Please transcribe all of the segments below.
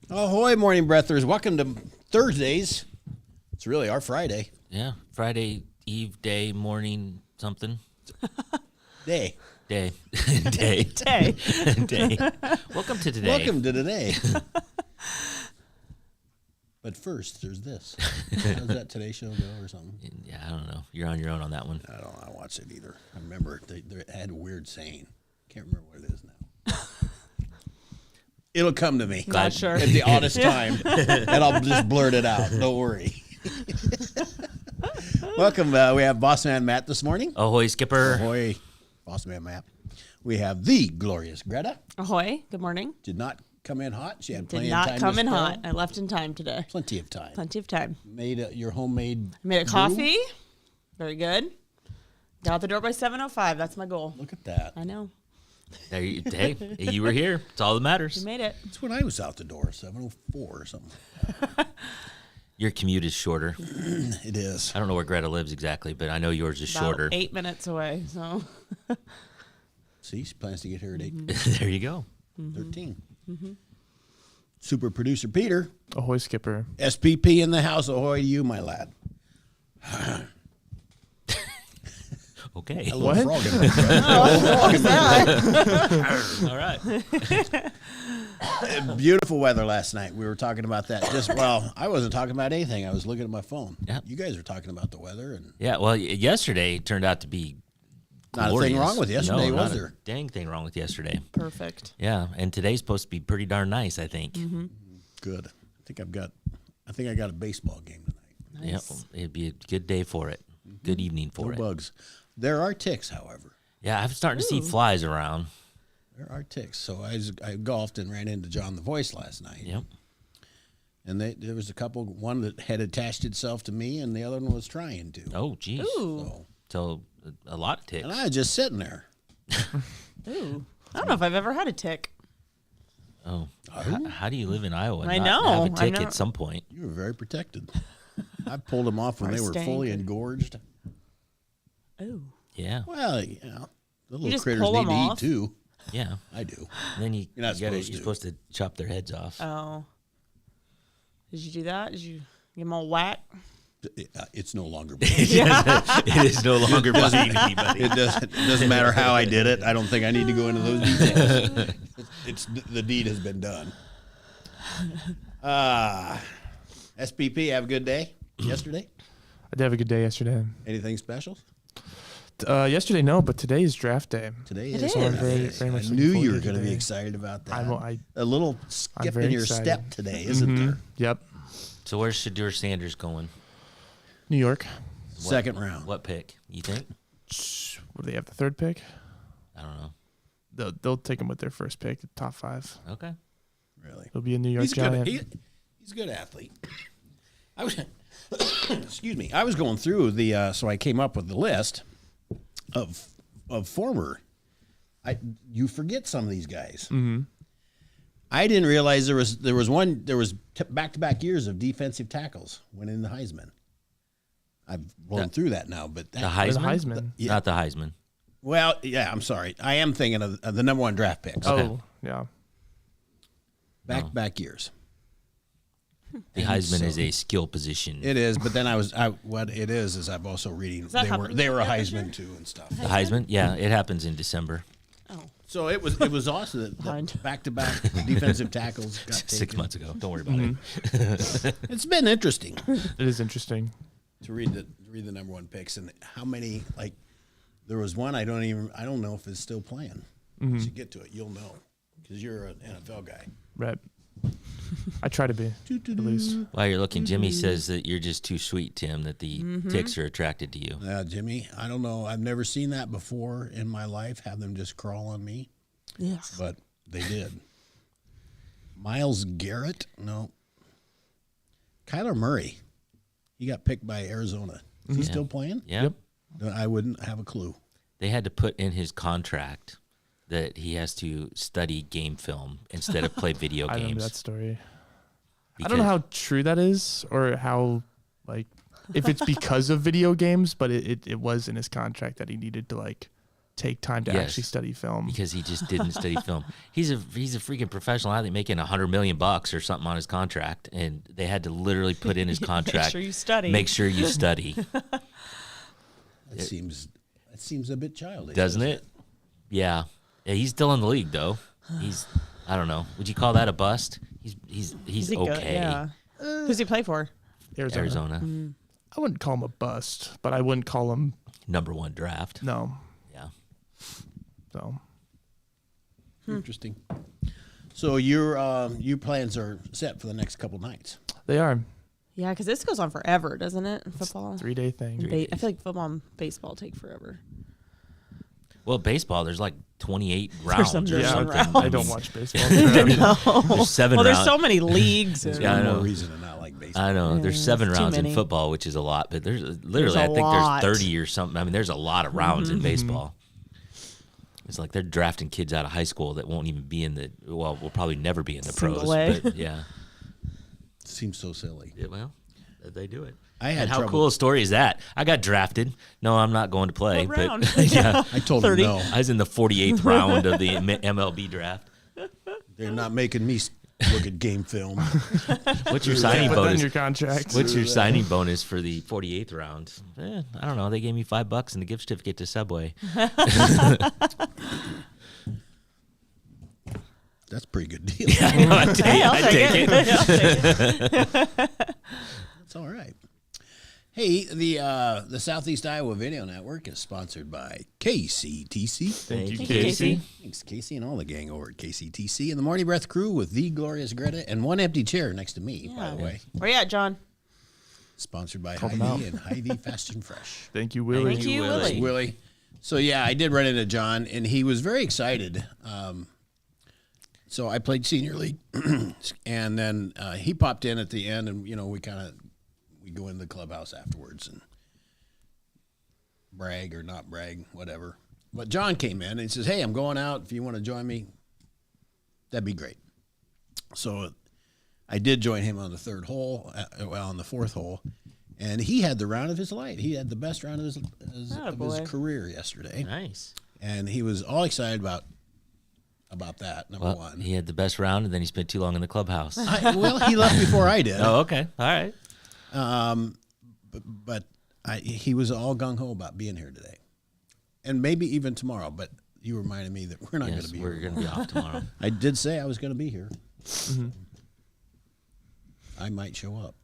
Ahoy, morning breathers. Welcome to Thursdays. It's really our Friday. Yeah, Friday Eve, day, morning, something. Day. Day. Day. Day. Day. Welcome to today. Welcome to today. But first, there's this. How's that Today Show go or something? Yeah, I don't know. You're on your own on that one. I don't watch it either. I remember they had a weird saying. Can't remember what it is now. It'll come to me. Not sure. At the oddest time. And I'll just blurt it out. Don't worry. Welcome. We have Boss Man Matt this morning. Ahoy, Skipper. Ahoy, Boss Man Matt. We have the glorious Greta. Ahoy. Good morning. Did not come in hot. She had Did plenty of not time come to in spare. hot. I left in time today. Plenty of time. Plenty of time. Made your homemade. I made a brew? coffee. Very good. Got out the door by 7:05. That's my goal. Look at that. I know. Hey, you were here. It's all that We matters. made it. That's when I was out the door, 7:04 or something. Your commute is shorter. It is. I don't know where Greta lives exactly, but I know yours is About shorter. 8 minutes away. So See, she plans to get here at 8:13. There you go. Super producer Peter, Ahoy, Skipper. SPP in the house. Ahoy to you, my lad. Okay. A little What? frog in there. All right. Beautiful weather last night. We were talking about that. I wasn't talking about anything. I was looking at my phone. Yeah. You guys were talking about the weather, and Yeah, well, yesterday turned out to be not a glorious. thing wrong with yesterday, no, was not there? a dang thing wrong with yesterday. perfect. Yeah, and today's supposed to be pretty darn nice, I think. Good. I think I got a baseball game tonight. Yeah, Nice. it'd be a good day for it. Good evening for No it. bugs. There are ticks, however. Yeah, I'm starting to see flies around. There are ticks. So I golfed and ran into John the Voice last night. Yep. And there was a couple, one that had attached itself to me and the other one was trying to. Oh, geez. Ooh. So a lot of ticks. And I was just sitting there. Ooh. I don't know if I've ever had a tick. Oh, how do you live in Iowa? And I not know. have a I've tick never- at some point. You were very protected. I pulled them off when Or they were stank. fully engorged. Ooh. Yeah, Well, the little just critters pull need them to off? eat too. yeah. I do. And then You're not you're supposed to. supposed to chop their heads off. Oh. Did you do that? Did you give them all whack? It's no longer. It is no longer biting anybody. It doesn't matter how I did it. I don't think I need to go into those details. The deed has been done. SPP, have a good day. Yesterday, I did have a good day yesterday. anything special? Yesterday, no, but today is draft day. Today It is. is. I'm very, very much I looking knew forward you were to going to be today. excited about that. I- A little skip very in your excited. step today, isn't Mhm. there? Yep. So where's Shadur Sanders going? New York. Second round. What pick? You think? What do they have? The third pick? I don't know. They'll take him with their first pick, the top 5. Okay. Really? He'll be a New York He's good. Giant. He's a good athlete. I was, excuse me. I was going through the, so I came up with the list of former. You forget some of these guys. Mm-hmm. I didn't realize there was back-to-back years of defensive tackles winning the Heisman. I've blown through that now, but The The Heisman? Heisman. Yeah. Not the Heisman. Well, yeah. I'm sorry. I am thinking of the number one draft picks. Oh, yeah. Back years. The And Heisman so- is a skill position. It is, but then what it is I'm also reading that they happening were a this year? Heisman too and stuff. The Heisman? Yeah, it happens in December. Oh. So it was awesome Mind. that back-to-back defensive tackles got 6 taken. months ago. Don't worry about it. It's been interesting It is interesting. to read the number one picks and how many there was one I don't know if it's still playing. Once you get to it, you'll know because you're an NFL guy. Right. I try to be, at least. While you're looking, Jimmy says that you're just too sweet, Tim, that the ticks are attracted to you. Jimmy, I don't know. I've never seen that before in my life. Have them just crawl on me, Yeah. but they did. Myles Garrett, no. Kyler Murray, he got picked by Arizona. Is he Yeah. still playing? Yeah. Yep. I wouldn't have a clue. They had to put in his contract that he has to study game film instead of play video I remember games. that story. I don't know how true that is or how, if it's because of video games, but it was in his contract that he needed to, take time to Yes. actually study film. because he just didn't study film. He's a freaking professional athlete making $100 million or something on his contract, and they had to literally put in his contract. Make sure you study. Make sure you study, That seems a bit childish, doesn't it? Yeah. He's still in the league though. He's I don't know. Would you call that a bust? He's Is he good? okay. Yeah. Who's he play for? Arizona, I wouldn't call him a bust, but I wouldn't call him #1 draft. no. Yeah. So Interesting. So your plans are set for the next couple nights. they are Yeah, because this goes on forever, doesn't it? Football. 3-day thing. I feel like football and baseball take forever. Well, baseball, there's like 28 rounds or there's some something. rounds. I don't watch baseball. There's 7 Well, rounds. there's so many leagues. and- Yeah, I No know. more reason to not like baseball. I know. Yeah, There's 7 it's too rounds in many. football, which is a lot, but there's There's literally, a I think lot. there's 30 or something. I mean, there's a lot of rounds in baseball. It's like they're drafting kids out of high school that won't even be in the, well, will probably never be in the Single pros. A. But yeah. Seems so silly. Yeah, well, they do it. I had And how trouble. cool a story is that? I got drafted. No, I'm not going to play. What but round? yeah, I told him 30. no. I was in the 48th round of the MLB draft. They're not making me look at game film. What's your signing Put that in bonus? your contract. What's your signing bonus for the 48th round? I don't know. They gave me $5 and a gift certificate to Subway. That's a pretty good deal. I know. I take, Hey, I'll I take take it. That's all right. Hey, the Southeast Iowa Video Network is sponsored by KCTC. Thank you, Thank you, Casey. Casey. Thanks, Casey, and all the gang over at KCTC and the Morning Breath crew with the glorious Greta and one empty chair next to me, by the way. Where you at, John? Sponsored by Call them out. Hy-Vee and Hy-Vee Fast and Fresh. Thank you, Willie. Thank you, Willie. Willie. Willie. So yeah, I did run into John, and he was very excited. So I played senior league, and then he popped in at the end, and we go in the clubhouse afterwards and brag or not brag, whatever. But John came in and he says, "Hey, I'm going out. If you want to join me, that'd be great." So I did join him on the third hole, on the fourth hole, and he had the round of his life. He had the best round of his Attaboy. career yesterday, Nice. and he was all excited about that. Number Well, one. he had the best round, and then he spent too long in the clubhouse. Well, he left before I did. Oh, okay. All right. But he was all gung ho about being here today, and maybe even tomorrow. But you reminded me that we're not going Yes, to be we're here. going to be off tomorrow. I did say I was going to be here. I might show up.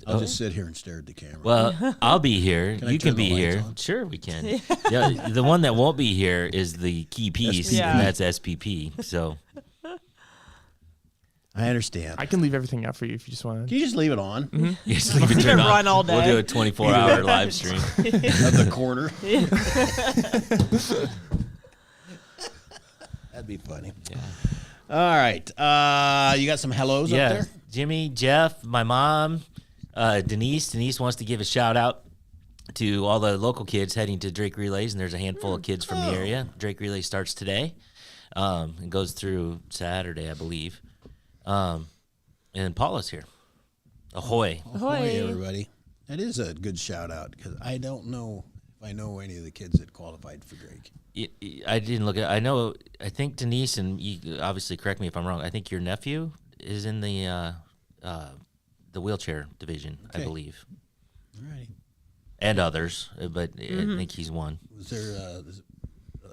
I'll just sit here and stare at the camera. Well, I'll be here. Can I You turn can be the lights here. on? Sure, we can. Yeah, the one that won't be here is the key piece, Yeah. and that's SPP. So I understand. I can leave everything out for you if you just want Can to. you just leave it on you just leave it turned on. Run all We'll day. do a 24-hour live stream. of the corner? That'd be funny. Yeah. All right. You got some hellos up Yeah, there? Jimmy, Jeff, my mom, Denise. Denise wants to give a shout out to all the local kids heading to Drake Relays, and there's a handful of kids from the area. Drake Relay starts today and goes through Saturday, I believe. And Paula's here. Ahoy. Ahoy. Everybody. That is a good shout out because I don't know if I know any of the kids that qualified for Drake. I didn't look at. I think Denise, and you obviously correct me if I'm wrong. I think your nephew is in the wheelchair division, Okay. I believe, All right. and others, but I think he's one. Was there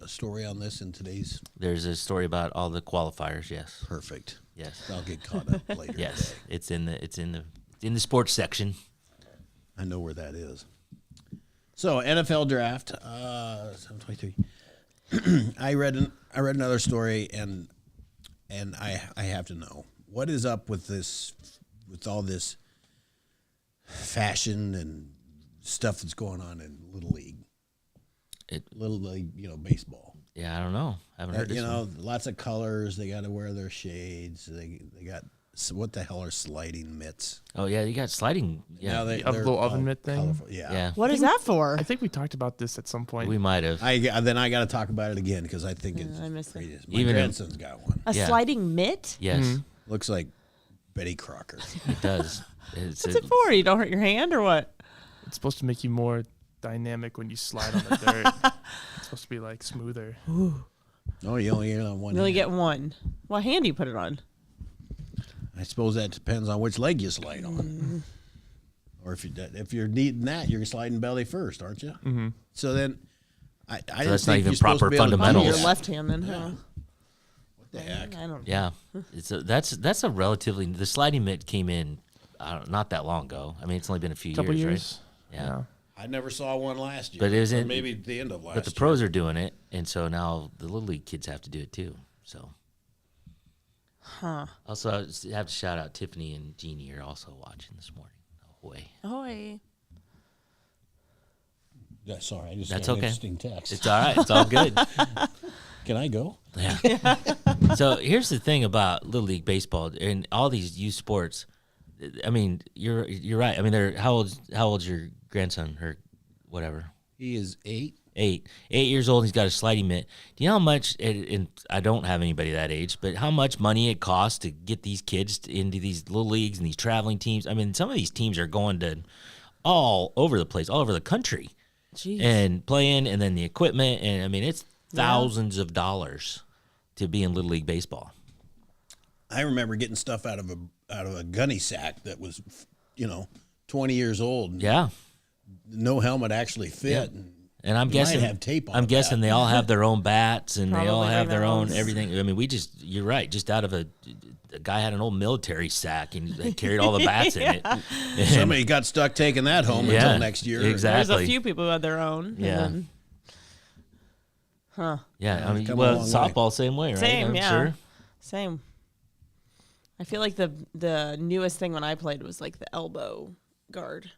a story on this in today's? There's a story about all the qualifiers. Yes, Perfect. yes, I'll get caught up later. yes. Today. It's in the sports section. I know where that is. So NFL draft, 723. I read another story, and I have to know what is up with this, with all this fashion and stuff that's going on in Little League. Little League, baseball. Yeah, I don't know. I haven't heard this one. Lots of colors. They got to wear their shades. They got what the hell are sliding mitts? Oh yeah, you got sliding. Yeah, Now A they're little oven all mitt thing? colorful. Yeah. yeah. What is that for? I think we talked about this at some point. We might have. Then I got to talk about it again because I think it's I missed it. crazy. My Even if- grandson's got one. A Yeah. sliding mitt? Yes, Looks like Betty Crocker. it does. It's What's it for? You don't hurt your hand or what? It's supposed to make you more dynamic when you slide on the dirt. It's supposed to be like smoother. Oh, you only get it on one You only hand. get one. What hand do you put it on? I suppose that depends on which leg you slide on. Or if you're needing that, you're sliding belly first, aren't you? Mm-hmm. So then, I didn't that's think not even you're supposed to proper be able to do fundamentals. Your that. left hand then, huh? What the heck? I don't know. Yeah, that's a relatively the sliding mitt came in not that long ago. I mean, it's only been a few Couple years, years. right? Yeah. I never saw one last year. But it or isn't- maybe the end of last But the pros are doing it, and so now the little league kids have to do it too. So, Also, I have to shout out Tiffany and Jeannie are also watching this morning. Ahoy! Ahoy. Yeah, sorry, I just That's got an okay. interesting text. It's all right. It's all good. Can I go? Yeah. So here's the thing about Little League baseball and all these youth sports. I mean, you're right. I mean, they're how old's your grandson or whatever? He is 8. 8 years old. He's got a sliding mitt. Do you know how much? And I don't have anybody that age, but how much money it costs to get these kids into these little leagues and these traveling teams? I mean, some of these teams are going to all over the place, all over the country, Jeez. and playing, and then the equipment, and I mean, it's thousands of dollars to be in Little League baseball. I remember getting stuff out of a gunny sack that was, 20 years old. Yeah. No helmet actually fit. Yeah. And And I'm you guessing might have tape on I'm the guessing bat. they all have their own bats and they all Probably have their own those. everything. I mean, you're right. Just out of a guy had an old military sack and they carried all the bats in it. And- Somebody got stuck taking that home Yeah, until next year. exactly. There's a few people who had their own. and Yeah. then- Huh. Yeah, I mean, come a well, long way. softball same way, right? Same, I'm yeah. sure. Same. I feel like the newest thing when I played was like the elbow guard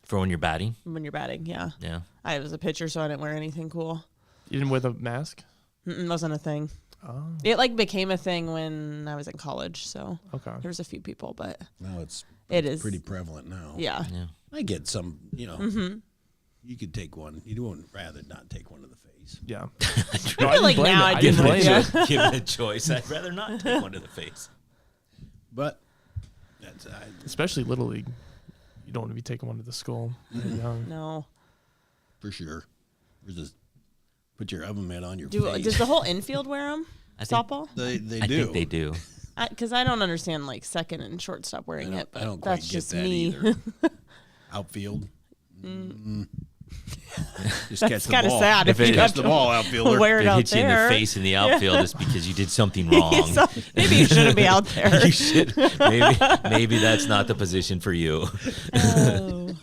For when you're batting. when you're batting. Yeah. Yeah. I was a pitcher, so I didn't wear anything cool. You didn't wear the mask? Wasn't a thing. Oh, It like became a thing when I was in college, so okay. there was a few people, but Now it's it is pretty prevalent now. Yeah. Yeah. I get some, you could take one. You would rather not take one to the face. Yeah. I feel like now I didn't do. blame Yeah. it. Given a choice, I'd rather not take one to the face. But that's Especially Little League. You don't want to be taking one to the school. when you're young. No. for sure. There's this, put your oven mitt on your Does face. the whole infield wear them? I think- Softball? They I do. think they do. Because I don't understand like second and shortstop wearing it, but I don't quite that's get just that me. either. Outfield. Just catch That's the kind of ball. sad if If you it- have Catch the to ball, outfielder. wear If it it out hits you in there. the face in the outfield, it's because you did something wrong. So maybe you shouldn't be out there. You should maybe that's not the position for you. Oh.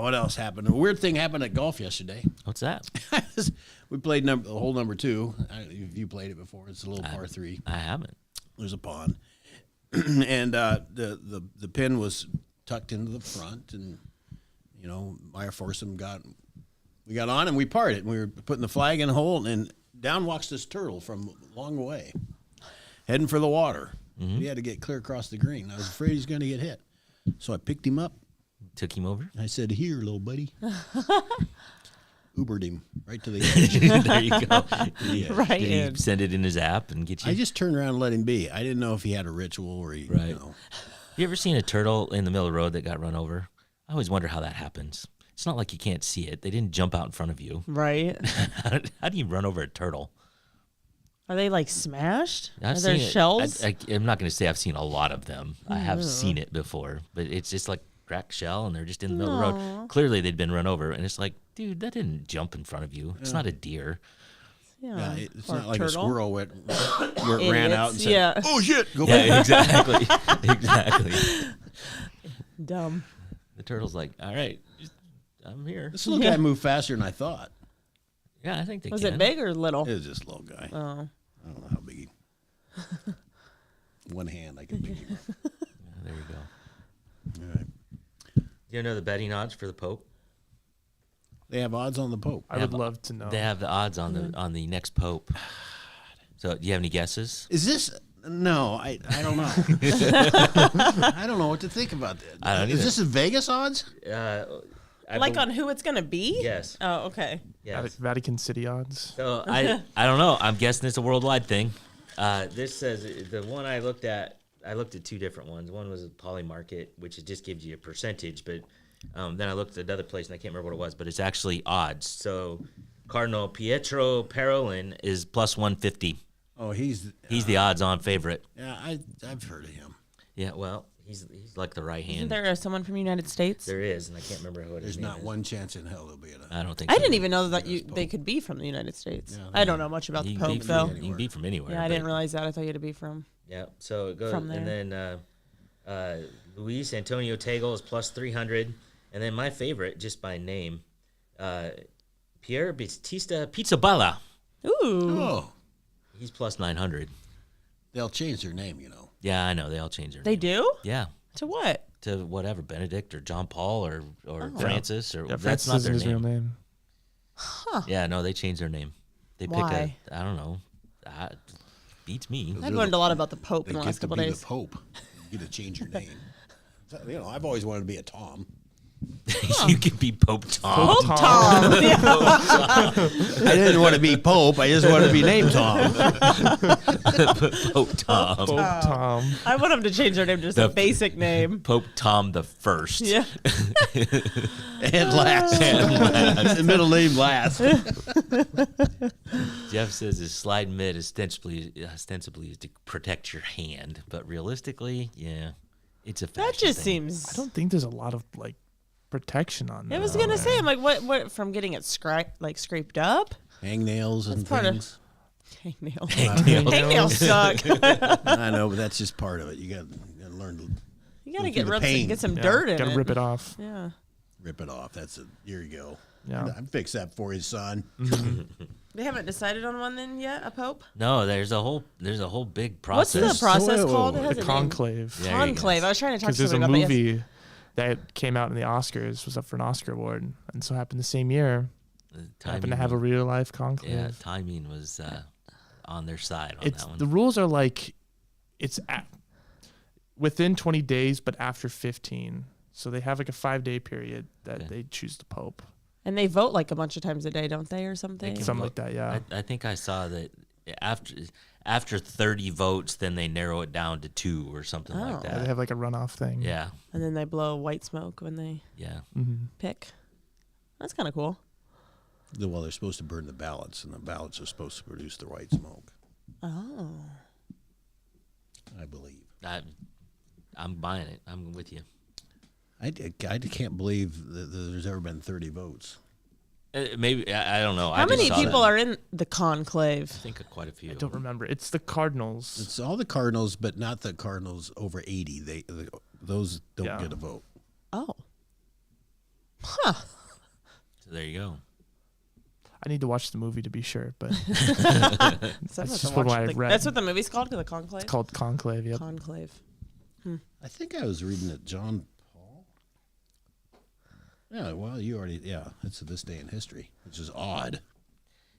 What else happened? A weird thing happened at golf yesterday. What's that? We played the hole number 2. If you played it before, it's a little par 3. I haven't. There's a pond, and the pin was tucked into the front, and Meyer Forsum we got on and we parted. We were putting the flag in the hole, and down walks this turtle from a long way, heading for the water. He had to get clear across the green. I was afraid he's going to get hit, so I picked him up. Took him over. I said, "Here, little buddy." Ubered him right to the edge. There you go. Yeah. Right Did he in. send it in his app and get you? I just turned around and let him be. I didn't know if he had a ritual or he, Right. You ever seen a turtle in the middle of the road that got run over? I always wonder how that happens. It's not like you can't see it. They didn't jump out in front of you. Right. How do you run over a turtle? Are they like smashed? I've Are there seen it. shells? I'm not going to say I've seen a lot of them. I have seen it before, but it's just like cracked shell, and they're just in the middle of the road. Clearly, they'd been run over, and it's like, dude, that didn't jump in front of you. It's not a deer. Yeah, it's Or not like turtle. a squirrel where it ran out and said, Yeah. "Oh shit, go back." Yeah, exactly, exactly. Dumb. The turtle's like, all right, I'm here. This little guy moved faster than I thought. Yeah, I think they Was can. it big or little? It was just a little guy. Oh. I don't know how big he. One hand, I can pick him up. Yeah, there you go. All right. You know the betting odds for the Pope? They have odds on the Pope. I would love to know. They have the odds on the next Pope. So, do you have any guesses? Is this? No, I don't know. I don't know what to think about that. I don't Is either. this in Vegas odds? Like on who it's going to be? Yes. Oh, okay. Yes. Vatican City odds. So I don't know. I'm guessing it's a worldwide thing. This says the one I looked at. I looked at two different ones. One was a Poly Market, which it just gives you a percentage, but then I looked at another place and I can't remember what it was, but it's actually odds. So Cardinal Pietro Parolin is plus 150. Oh, he's the odds-on favorite. yeah. I've heard of him. Yeah, well, he's like the right Isn't hand. there someone from the United States? There is, and I can't remember who it is. There's not one chance in hell he'll be in I don't think I so. didn't even know that they could be from the United States. Yeah, I don't know much about the You can Pope, be though. You can be from anywhere. Yeah, I but- didn't realize that. I thought you had to be from. Yeah, so it goes, From and then Luis Antonio Tegel is plus 300, and then my favorite, just by name, Pierre Battista Pizzaballa. Ooh. Oh, He's plus 900. they'll change their name, you know. Yeah, I know they all change their They name. do? Yeah, To what? to whatever Benedict or John Paul or Francis or Yeah, that's Francis not their is his real name. name. Yeah, no, they changed their name. They pick Why? I don't know. Beats me. I've learned a lot about the Pope They in the get last to couple be days. the Pope. You get to change your name. You know, I've always wanted to be a Tom. You can be Pope Tom. Pope Tom. Yeah. I didn't want to be Pope. I just wanted to be named Tom. Pope Tom. Pope Tom. I want him to change their name to just a The- basic name. Pope Tom the First. Yeah. And last. Middle name last. Jeff says his slide mid ostensibly is to protect your hand, but realistically, yeah, it's a fashion That just thing. seems. I don't think there's a lot of like protection on that. I was gonna say, I'm like, what from getting it scraped up? Hangnails and part of- things. Hangnails. Hangnails. Hangnails suck. I know, but that's just part of it. You got to learn to You gotta Go get through the pain. get some Yeah, dirt in gotta it. rip it off. Yeah. rip it off. That's it. Here you go. Yeah. I'd fix that for his son. They haven't decided on one then yet. A pope. No, there's a whole big What's process. the process So- called? It has The a name. conclave. Yeah. There you go. Conclave. I was trying to talk Because to there's a somebody about that. movie that came out in the Oscars, was up for an Oscar award, and so happened the same year. The Happened to have a real life conclave. yeah, timing was on their side on It's that one. the rules are like it's within 20 days, but after 15. So they have like a 5-day period that Okay. they choose the Pope. And they vote like a bunch of times a day, don't they, or something? can Something vote. like that, yeah. I think I saw that after 30 votes, then they narrow it down to 2 or something Oh. like Yeah, that. they have like a runoff thing. Yeah, And then they blow white smoke when they yeah. pick. That's kind of cool. Well, they're supposed to burn the ballots, and the ballots are supposed to produce the white smoke, Oh. I believe. I'm buying it. I'm with you. I can't believe that there's ever been 30 votes. Maybe I don't know. How many people are in the conclave? I think quite a few. I don't remember. It's the Cardinals. It's all the Cardinals, but not the Cardinals over 80. Those don't Yeah. get a vote. Oh. Huh. So there you go. I need to watch the movie to be sure, but That's just what I've read. That's what the movie's called, the conclave? it's called Conclave. Yep. Conclave. I think I was reading it, John Paul. Yeah, well, you already, it's this day in history, which is odd.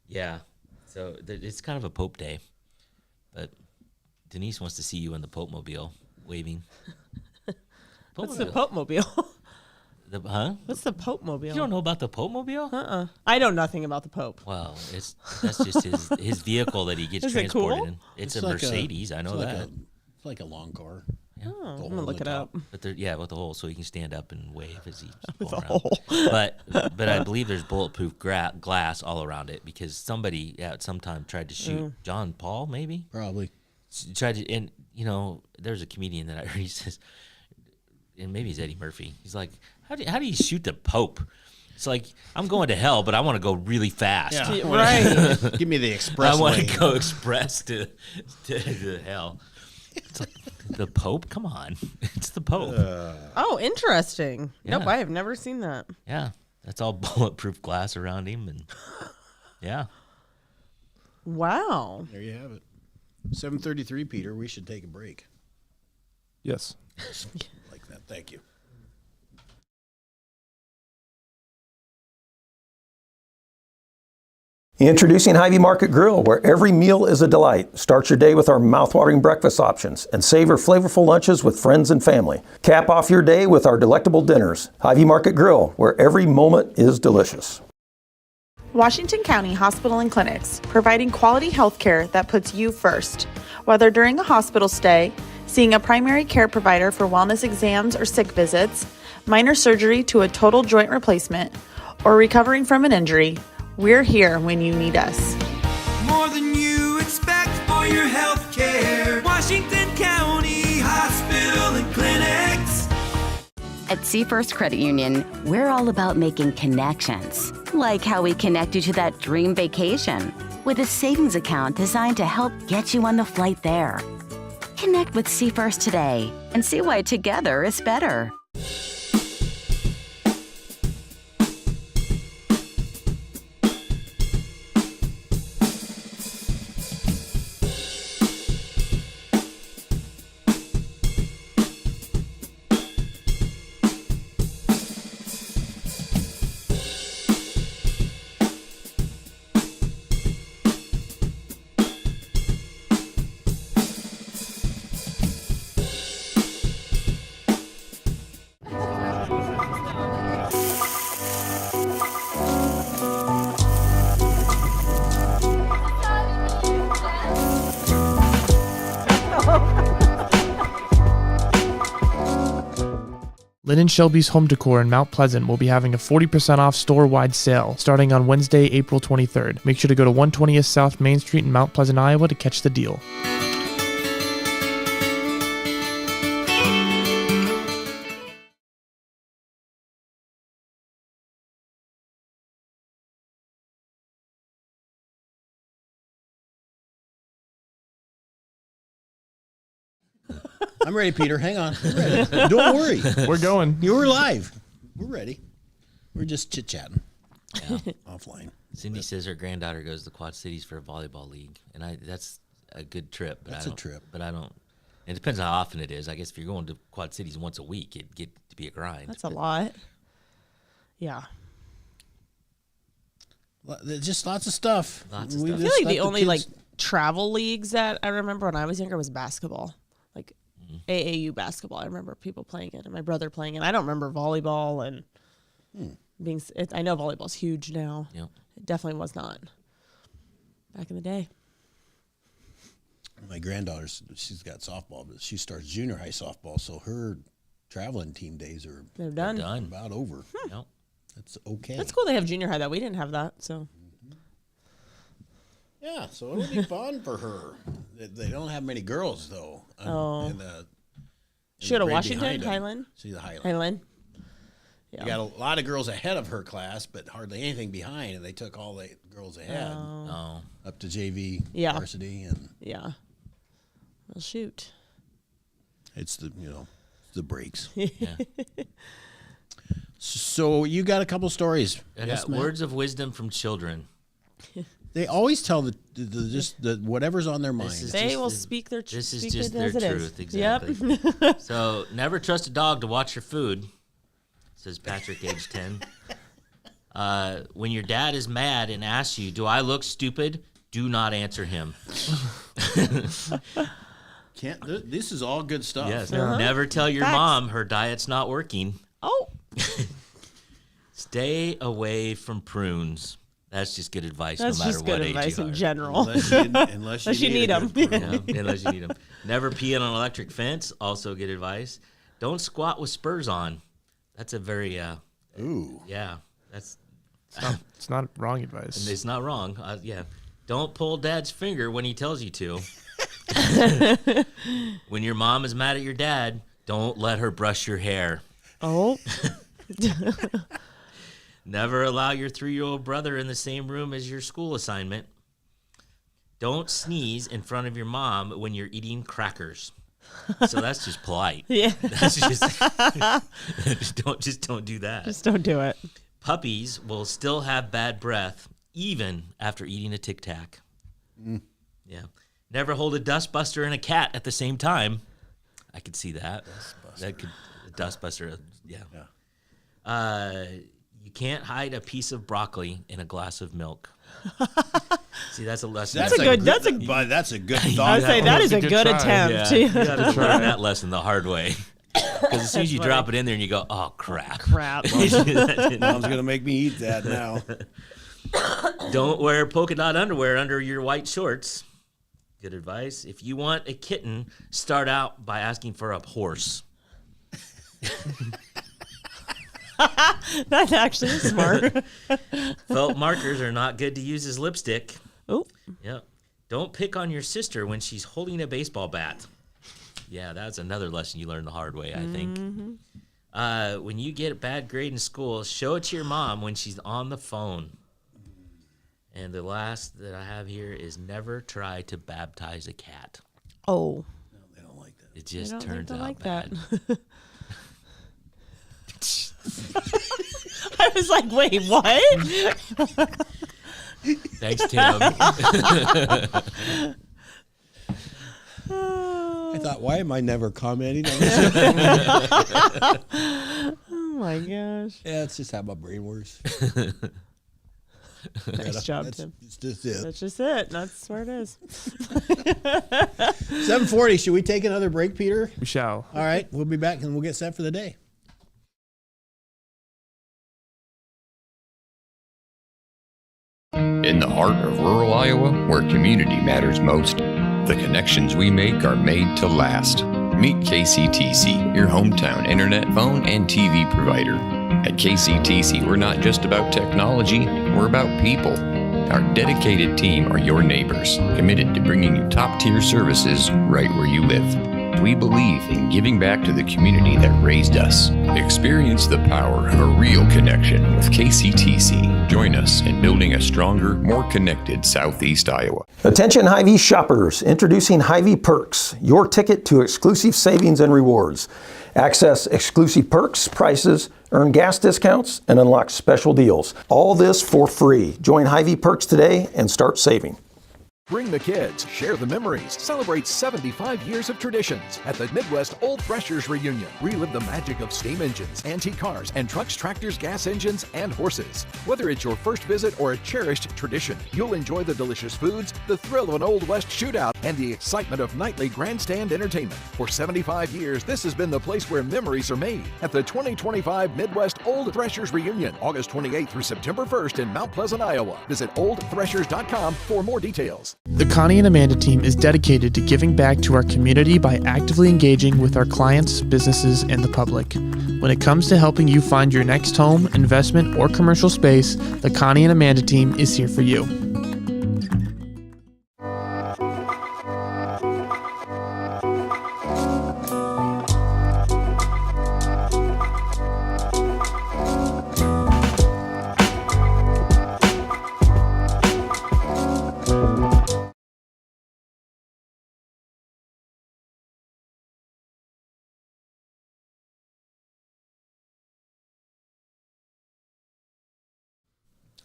Yeah. So it's kind of a Pope Day, but Denise wants to see you in the Pope Mobile waving. What's the Pope Mobile? Huh? What's the Pope Mobile? You don't know about the Pope Mobile? I know nothing about the Pope. Well, that's just his vehicle that he gets Is it transported cool? in. It's a like Mercedes. I know it's like that. It's like a long car. Oh, I'm hole gonna in look the it up. But with the hole, so he can stand up and wave as he's With going a around. hole. But I believe there's bulletproof glass all around it because somebody at some time tried to shoot John Paul, maybe Probably. tried to, and there's a comedian that I heard. He says, and maybe it's Eddie Murphy. He's like, how do you shoot the Pope? It's like, I'm going to hell, but I want to go really fast. Yeah. Right. Give me the express I want lane. to go express to hell. It's like, the Pope? Come on. It's the Pope. Oh, interesting. Nope, Yeah. I have never seen that. Yeah. That's all bulletproof glass around him. And yeah. Wow. There you have it. 7:33, Peter. We should take a break. Yes. Like that. Thank you. Introducing Hy-Vee Market Grill, where every meal is a delight. Start your day with our mouthwatering breakfast options and savor flavorful lunches with friends and family. Cap off your day with our delectable dinners. Hy-Vee Market Grill, where every moment is delicious. Washington County Hospital and Clinics, providing quality health care that puts you first. Whether during a hospital stay, seeing a primary care provider for wellness exams or sick visits, minor surgery to a total joint replacement, or recovering from an injury, we're here when you need us. More than you expect for your health care. Washington County Hospital and Clinics. At Seafirst Credit Union, we're all about making connections. Like how we connect you to that dream vacation with a savings account designed to help get you on the flight there. Connect with Seafirst today and see why together is better. Lynn & Shelby's Home Decor in Mount Pleasant will be having a 40% off store-wide sale starting on Wednesday, April 23rd. Make sure to go to 120th South Main Street in Mount Pleasant, Iowa to catch the deal. I'm ready, Peter. Hang on. We're ready. Don't worry. We're going. You're live. We're ready. We're just chit-chatting. Offline. Cindy says her granddaughter goes to the Quad Cities for a volleyball league, and that's a good trip. But That's a trip. But I don't. It depends on how often it is. I guess if you're going to Quad Cities once a week, it'd get to be a grind. That's a lot. Yeah. There's just lots of stuff. Lots of We stuff. I just feel like let the only like kids- travel leagues that I remember when I was younger was basketball, like AAU basketball. I remember people playing it and my brother playing it. I don't remember volleyball and being. I know volleyball's huge now. Yep. It definitely was not back in the day. My granddaughter's, she's got softball, but she starts junior high softball, so her traveling team days are They're done. Done. about over. Yep. That's okay. That's cool. They have junior high though. We didn't have that, so Yeah, so it'll be fun for her. They don't have many girls though. Oh. In the she go to grade Washington, behind 'em. Highland, She's a Highland. Highland. You got a lot of girls ahead of her class, but hardly anything behind, and they took all the girls ahead Oh. up to JV Yeah. varsity, and Yeah. Well, shoot. it's the the breaks. Yeah. So you got a couple stories. I Yes, got Matt? words of wisdom from children. They always tell the whatever's on their mind. is- They just will the- speak their This is speak just it their as it is. truth, exactly. Yep. So, never trust a dog to watch your food, says Patrick, age 10. When your dad is mad and asks you, "Do I look stupid?" do not answer him. This is all good stuff. Yes. Never tell your Facts. mom her diet's not working. Oh, Stay away from prunes. That's just good advice that's no matter just what good age advice you in are. general. Unless you need them. them. Yeah, unless you need them. Never pee on an electric fence. Also good advice. Don't squat with spurs on. That's a very Ooh. yeah. That's It's not wrong advice. it's not wrong. Yeah. Don't pull dad's finger when he tells you to. When your mom is mad at your dad, don't let her brush your hair. Oh, Never allow your 3-year-old brother in the same room as your school assignment. Don't sneeze in front of your mom when you're eating crackers. So that's just polite. yeah. That's just don't do that. Just don't do it. Puppies will still have bad breath even after eating a Tic Tac. Yeah. Never hold a dustbuster and a cat at the same time. I could see that. That could a dustbuster. Yeah. You can't hide a piece of broccoli in a glass of milk. See, that's a lesson. That's a good thought. I'd say that is a good try. attempt. Yeah, you got to learn that lesson the hard way. Because as soon as you drop it in there and you go, oh, crap. Crap. Mom's gonna make me eat that now. Don't wear polka dot underwear under your white shorts. Good advice. If you want a kitten, start out by asking for a horse. That actually is smart. Felt markers are not good to use as lipstick. Oh, Yep. Don't pick on your sister when she's holding a baseball bat. Yeah, that's another lesson you learned the hard way, I think. When you get a bad grade in school, show it to your mom when she's on the phone. And the last that I have here is never try to baptize a cat. oh, They don't like that. It I just don't think turns I out like bad. that. I was like, wait, what? Thanks, Tim. I thought, why am I never commenting on this? Oh my gosh. Yeah, it's just how my brain works. Nice job, Tim. It's just it. That's just it. That's where it is. 7:40. Should we take another break, Peter? We shall. All right, we'll be back and we'll get set for the day. In the heart of rural Iowa, where community matters most, the connections we make are made to last. Meet KCTC, your hometown internet, phone, and TV provider. At KCTC, we're not just about technology, we're about people. Our dedicated team are your neighbors, committed to bringing you top-tier services right where you live. We believe in giving back to the community that raised us. Experience the power of a real connection with KCTC. Join us in building a stronger, more connected Southeast Iowa. Attention Hy-Vee shoppers, introducing Hy-Vee Perks, your ticket to exclusive savings and rewards. Access exclusive perks, prices, earn gas discounts, and unlock special deals. All this for free. Join Hy-Vee Perks today and start saving. Bring the kids, share the memories, celebrate 75 years of traditions at the Midwest Old Threshers Reunion. Relive the magic of steam engines, antique cars, and trucks, tractors, gas engines, and horses. Whether it's your first visit or a cherished tradition, you'll enjoy the delicious foods, the thrill of an Old West shootout, and the excitement of nightly grandstand entertainment. For 75 years, this has been the place where memories are made at the 2025 Midwest Old Threshers Reunion, August 28th through September 1st in Mount Pleasant, Iowa. Visit oldthreshers.com for more details. The Connie and Amanda team is dedicated to giving back to our community by actively engaging with our clients, businesses, and the public. When it comes to helping you find your next home, investment, or commercial space, the Connie and Amanda team is here for you.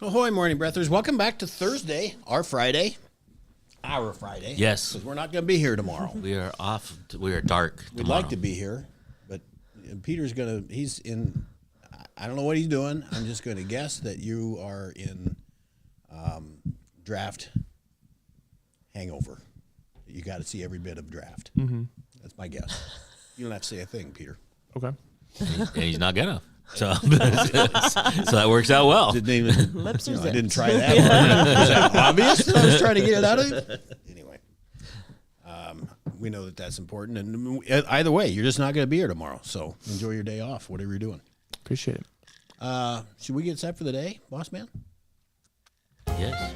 Ahoy, morning breathers. Welcome back to Thursday, our Friday. Yes. Because we're not going to be here tomorrow. We are off. We are dark We'd tomorrow. like to be here, but Peter's he's in, I don't know what he's doing. I'm just going to guess that you are in draft hangover. You got to see every bit of draft. Mm-hmm. That's my guess. You don't have to say a thing, Peter. Okay. And he's not gonna. So, so that works out well. Didn't even, Lips are I zipped. didn't try that one. Was that obvious? I was trying to get it out of you. Anyway, we know that that's important. And either way, you're just not going to be here tomorrow. So enjoy your day off, whatever you're doing. Appreciate it. Should we get set for the day, boss man? Yes.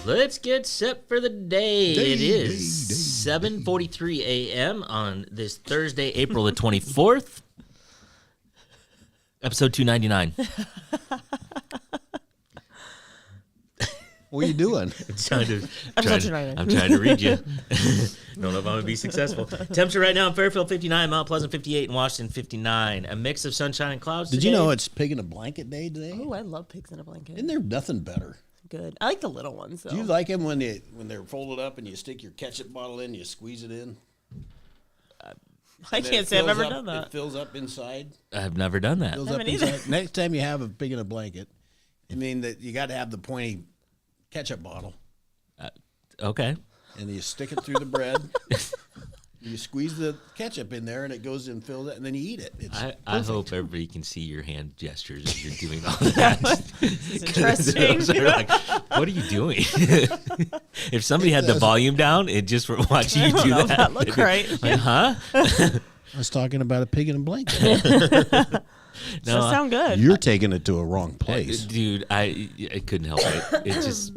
Let's get set for the day. It is 7:43 a.m. on this Thursday, April the 24th. Episode 299. What are you doing? I'm trying to read you. Don't know if I'm going to be successful. Temperature right now in Fairfield 59, Mount Pleasant 58, and Washington 59. A mix of sunshine and clouds. Did you today. know it's pig in a blanket day today? Oh, I love pigs in a blanket. Isn't there nothing better? Good. I like the little ones though. Do you like them when they're folded up and you stick your ketchup bottle in, you squeeze it in? I And then can't it say I've fills ever up- done that. It fills up inside. I've never done that. Fills I up haven't either. inside. Next time you have a pig in a blanket, I mean that you got to have the pointy ketchup bottle, Okay. and you stick it through the bread, You squeeze the ketchup in there, and it goes and fills it, and then you eat it. It's I hope everybody can see your hand gestures as you're doing all that. It's interesting. So they're like, what are you doing? If somebody had the volume down and just were watching you do that looked right. Like, huh? I was talking about a pig in a blanket. Does sound good. You're taking it to a wrong place. Dude, I couldn't help it. It just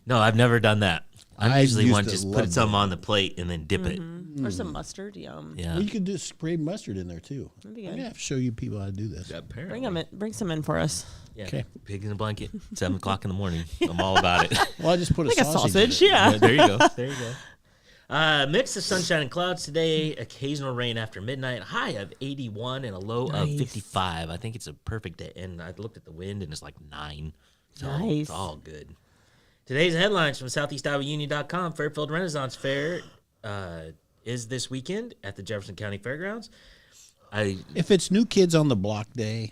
no, I've never done that. I usually used want to to just love put some on the plate and then dip it. Or some mustard. Yum. Yeah. Well, you could just spray mustard in there too. I'm be gonna good. have to show you people how to do this. Apparently. Bring some in for us. Yeah. Okay. Pig in a blanket, 7:00 in the morning. I'm all about it. Well, I just put Like a a sausage. sausage, in it. yeah. There you go. There you go. Mix of sunshine and clouds today. Occasional rain after midnight. High of 81 and a low of 55. I think it's a perfect day. And I looked at the wind and it's like 9. So Nice. it's all good. Today's headlines from SoutheastIowaUnion.com. Fairfield Renaissance Fair is this weekend at the Jefferson County Fairgrounds. If it's New Kids on the Block Day,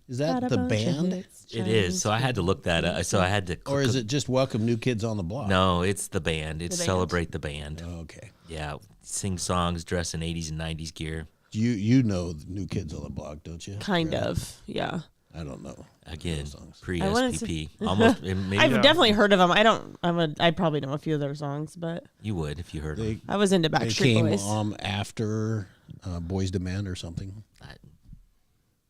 is that the band? It is. So I had to look that up. So I had to. Or is it just Welcome New Kids on the Block? No, it's the band. It's band. Celebrate the Band. Okay. Yeah, sing songs, dress in 80s and 90s gear. You know the New Kids on the Block, don't you? Kind of. Yeah. I don't know. Again, I wanted to- pre-SPP. Almost. Maybe I've definitely heard of them. I probably know a few of their songs, but you would if you heard them. I was into They Backstreet came Boys. after Boys to Men or something. I-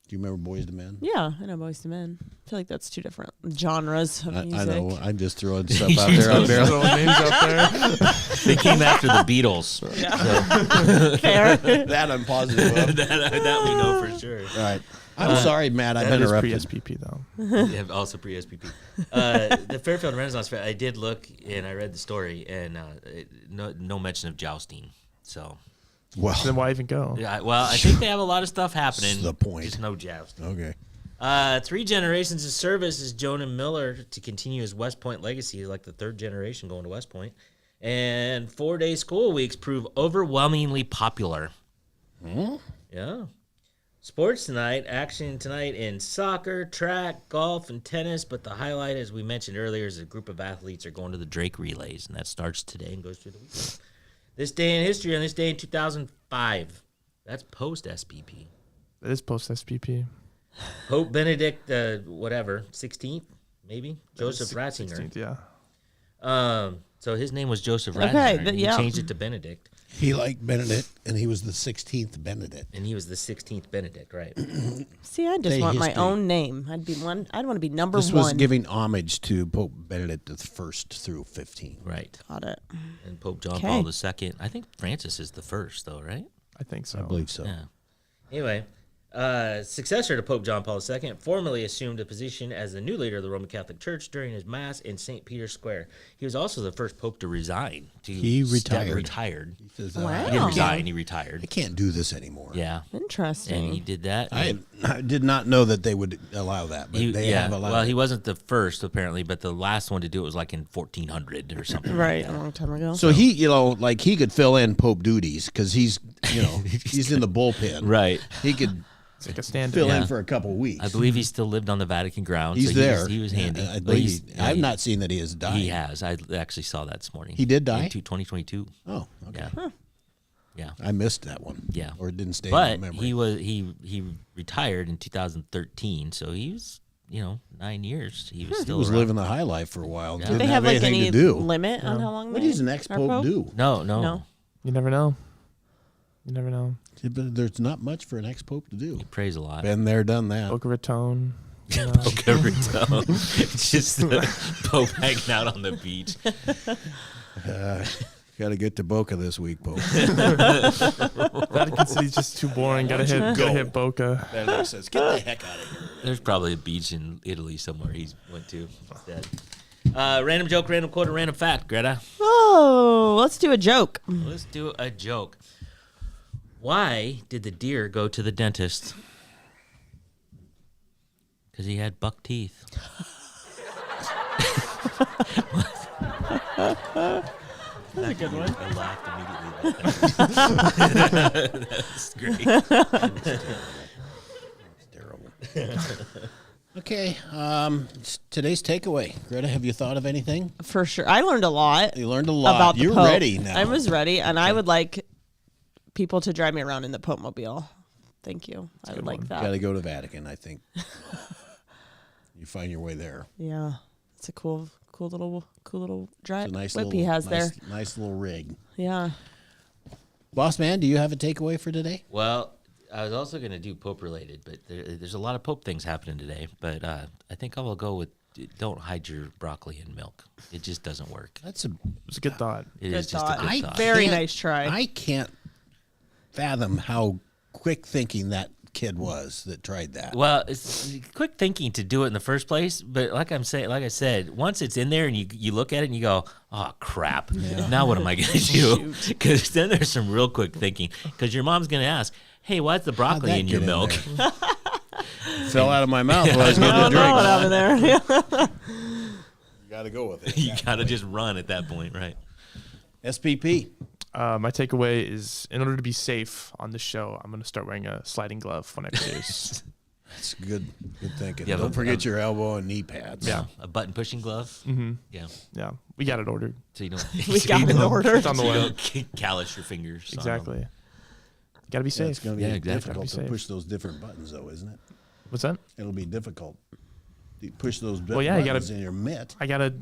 Do you remember Boys to Men? Yeah, I know Boys to Men. I feel like that's two different genres of music. I know. I'm just throwing stuff out there. I'm barely Throwing names out there. They came after the Beatles. Fair. that I'm positive of. that we know for sure. All right. I'm sorry, Matt. I've That is interrupted. pre-SPP though. Yeah, also pre-SPP. The Fairfield Renaissance Fair, I did look and I read the story, and no mention of jousting. So, Well, Then why even go? yeah, well, I think they have a lot of stuff happening. That's the point. Just no jousting. okay. 3 generations of service is Jonah Miller to continue his West Point legacy. He's like the 3rd generation going to West Point. And 4-day school weeks prove overwhelmingly popular. Yeah. Sports tonight, action tonight in soccer, track, golf, and tennis. But the highlight, as we mentioned earlier, is a group of athletes are going to the Drake Relays, and that starts today and goes through the weekend. This day in history, on this day in 2005, that's post-SPP. It is post SPP. Pope Benedict, 16th, maybe? Joseph Ratzinger. 16th, yeah. So his name was Joseph Okay, Ratzinger. and yeah. He changed it to Benedict, He liked Benedict, and he was the 16th Benedict. and he was the 16th Benedict, right? See, I just Day want my history. own name. I'd want to be number This one. was giving homage to Pope Benedict the 1st through 15. Right. Got it. And Pope John Okay. Paul II. I think Francis is the first, though, right? I think so. I believe so. Yeah. Anyway, successor to Pope John Paul II formally assumed a position as the new leader of the Roman Catholic Church during his mass in St. Peter's Square. He was also the first pope to resign. He retired. Retired. He says, Wow. He didn't resign. He retired. I can't do this anymore. Yeah. Interesting. And he did that. I did not know that they would allow that, but they have allowed well, he it. wasn't the first apparently, but the last one to do it was like in 1400 or something. Right, a long time ago. So he, he could fill in Pope duties because he's, he's in the bullpen. Right. He could It's like a stand fill in Yeah. for a couple weeks. I believe he still lived on the Vatican grounds. He's so there. He was handy. I But believe he's- he- I've not seen that he has died. He has. I actually saw that this morning. He did die? In 2022. Oh, okay. Yeah. Yeah. I missed that one. Yeah. Or it didn't stay in my But memory. he retired in 2013, so he was 9 years. He was He still was around. living the high life for a while. Yeah. Didn't Do they have like anything any to do. limit on how long? What they does an ex-pope are do? No. No. You never know. You never know. But there's not much for an ex-pope to do. He prays a lot. Been there, done that. Boca Raton. Boca Raton. Just the Pope hanging out on the beach. Got to get to Boca this week, Pope. Vatican City's just too boring. Gotta hit Boca. Benedict says, "Get the heck out of here." There's probably a beach in Italy somewhere he went to instead. Random joke, random quote, or random fact, Greta. Oh, let's do a joke. Let's do a joke. Why did the deer go to the dentist? Because he had buck teeth. That's a good one. I laughed immediately. That's great. Terrible. Okay. Today's takeaway. Greta, have you thought of anything? For sure. I learned a lot. You learned a lot. About the You're Pope. ready now. I was ready, and I would like people to drive me around in the Pope Mobile. Thank you. I would like that. Got to go to Vatican, I think. You find your way there. Yeah, it's a cool little drive. It's a nice whip little, he has there. Nice little rig. Yeah. Boss man, do you have a takeaway for today? Well, I was also going to do Pope related, but there's a lot of Pope things happening today. But I think I will go with don't hide your broccoli in milk. It just doesn't work. It's a good thought. It Good is just thought. a good thought. Very can't- nice try. I can't fathom how quick thinking that kid was that tried that. Well, it's quick thinking to do it in the first place, but like I said, once it's in there and you look at it and you go, "Oh crap! Now what am I going to do?" Because then there's some real quick thinking. Because your mom's going to ask, "Hey, why's the broccoli that in your get in milk?" there? Fell out of my mouth while I was getting a I don't know what drink. happened there. You got to go with it. You got to just run at that point, right? SPP. My takeaway is, in order to be safe on the show, I'm going to start wearing a sliding glove when I produce. That's good thinking. Yeah, Don't but- forget your elbow and knee pads. Yeah. A button pushing glove. Mm-hmm. Yeah. Yeah, we got it ordered. So you don't. We got it ordered. It's on the So you way. don't callus your fingers. on 'em. Exactly. Got to be Yeah, safe. it's going to be Yeah, exactly. difficult Be to safe. push those different buttons, though, isn't it? What's that? It'll be difficult. You push those Well, yeah, you buttons gotta- in your mitt. I gotta,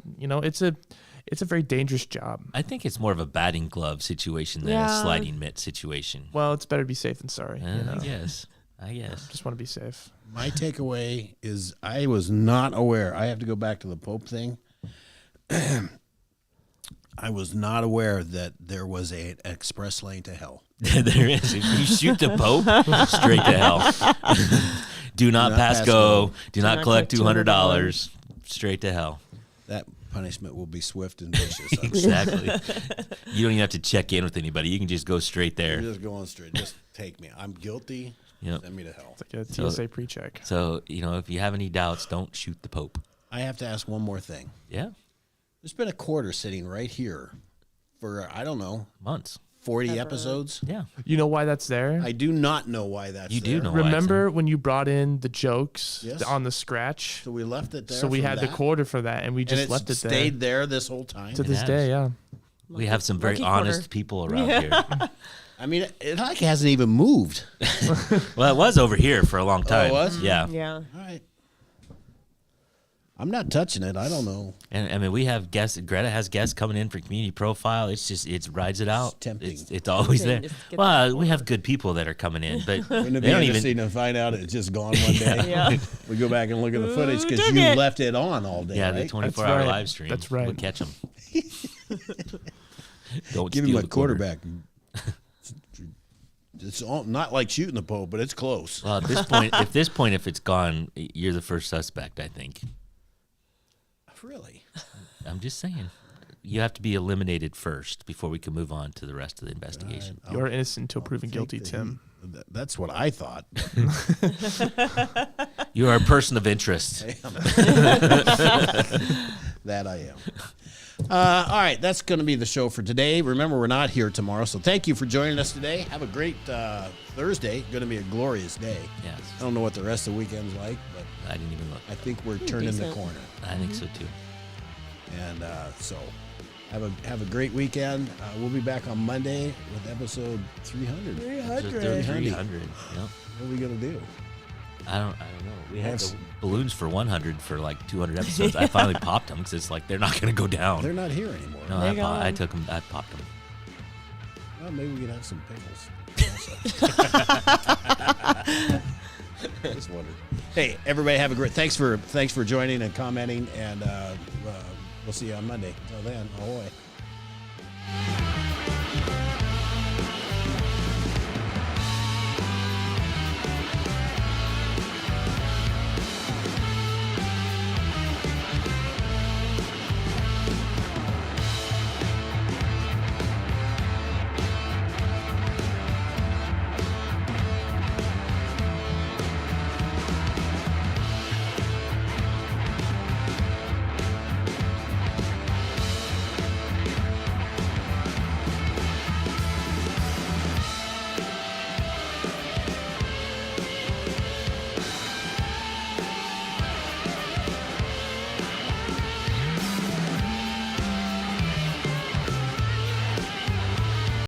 it's a very dangerous job. I think it's more of a batting glove situation than a Yeah. sliding mitt situation. Well, it's better to be safe than sorry. I guess. Just want to be safe. My takeaway is I was not aware. I have to go back to the Pope thing. I was not aware that there was an express lane to hell. There is. If you shoot the Pope, straight to hell. Do not pass go. Do not collect $200. Straight to hell. That punishment will be swift and vicious. I'm sure. Exactly. You don't even have to check in with anybody. You can just go straight there. You're just going straight. Just take me. I'm guilty. Yep. Send me to hell. It's like a So- TSA pre-check. So, if you have any doubts, don't shoot the Pope. I have to ask one more thing. Yeah. There's been a quarter sitting right here for, I don't know, Months. 40 episodes. Yeah. You know why that's there? I do not know why that's You do there. know why it's Remember when you brought in the jokes Yes. on the scratch? So we left it there. So we from had the that, quarter for that, and we and just it's left it there stayed there this whole time. to this has. day. Yeah. We have some very Lucky honest quarter. people around here. I mean, it like hasn't even moved. Well, it was over here for a long time. it was? Yeah. Yeah. All right. I'm not touching it. I don't know. And I mean, we have guests. Greta has guests coming in for community profile. It's just, it rides it out. tempting. It's always there. Tempting. Just get Well, we have good people that are coming in, but Wouldn't it they be don't interesting even. to find out it's just gone one day? Yeah. We go back and look at the footage because took you it? left it on all day, Yeah, right? the 24-hour right. live stream. That's right. We'll catch them. Don't Give steal him a the quarter. quarterback. It's all, not like shooting the Pope, but it's close. Well, at this point, if it's gone, you're the first suspect. I think. Really? I'm just saying. You have to be eliminated first before we can move on to the rest of the investigation. You're innocent until proven guilty, Think that Tim. That's what I thought. You are a person of interest. That I am. All right, that's going to be the show for today. Remember, we're not here tomorrow, so thank you for joining us today. Have a great Thursday. Going to be a glorious day. Yes. I don't know what the rest of the weekend's like, but I didn't even look. I think we're turning the Decent. corner. I think so too. And so have a great weekend. We'll be back on Monday with episode 300. 300. Yeah. What are we going to do? I don't know. We had Yes. the balloons for 100 for like 200 episodes. I finally popped them because it's like they're not going to go down. They're not here anymore. No, They're I gone. took them. I popped them. Well, maybe we could have some pickles. Also. Just wondered. Hey, everybody, have a great. Thanks for joining and commenting, and we'll see you on Monday. Until then, ahoy.